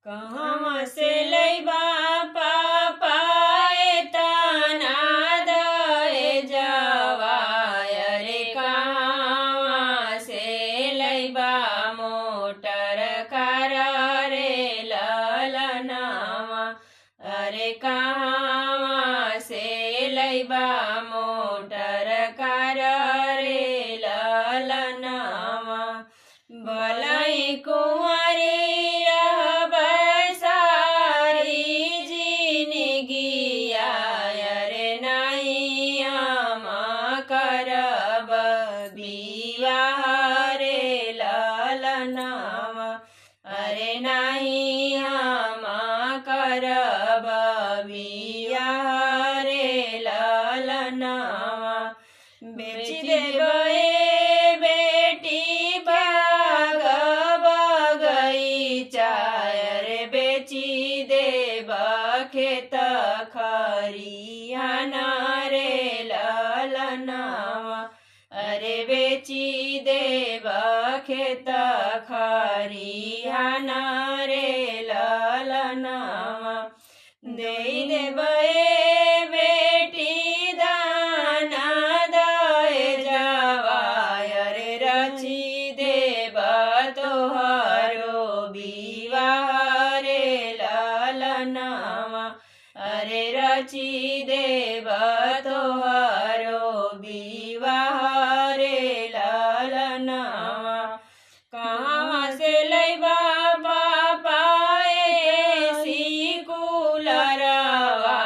कहवा से लैबा पापा एतना दहेजवा रे कहवा से लैबा मोटर कार रे ललनावा अरे कहवा से लैबा मोटर कार रे ललनावा भलाई कुंवारी अरे नहीं हम करब बियाह रे ललनावा बेच देबै बेटी बाग बगैचा रे बेची देब खेत खरियाना रे ललनावा अरे बेची देब खेत खरियाना रे ललनावा दे देबै बेटी दाना दहेजवा रे रची देब तोहरो विवाह रे ललनावा अरे रची देब तोहरो विवाह रे ललनावा कहाँ से लैबा पापा एसी कूलरवा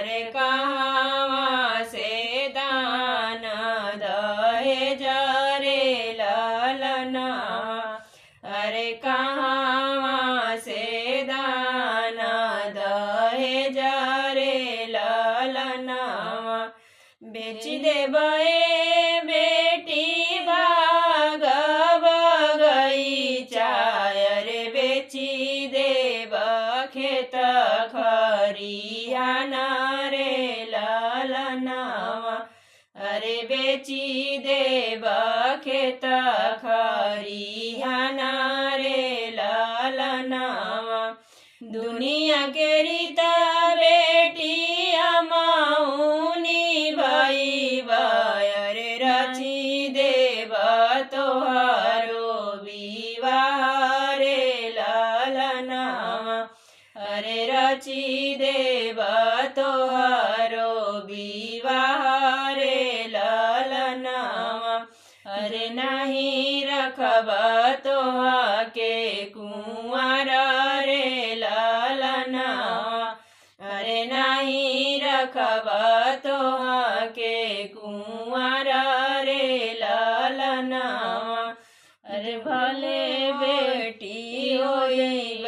रे कहाँ से दान दहेज रे ललनावा अरे कहाँ से दान दहेज रे ललनावा बेच देबै बेटी भाग बगैचा रे बेची देब खेत खरियाना रे ललनावा अरे बेची देब खेत खरियाना रे ललनावा दुनिया के रीता बेटी अमाउनी भैबा रे रची देब तोहरो विवाह रे ललनावा अरे रची देब तोहरो विवाह रे ललनावा अरे नहीं रखब तोहा के कुंवर रे ललनावा अरे नहीं रखब तोहा के कुंवर रे ललनावा अरे भले बेटी होई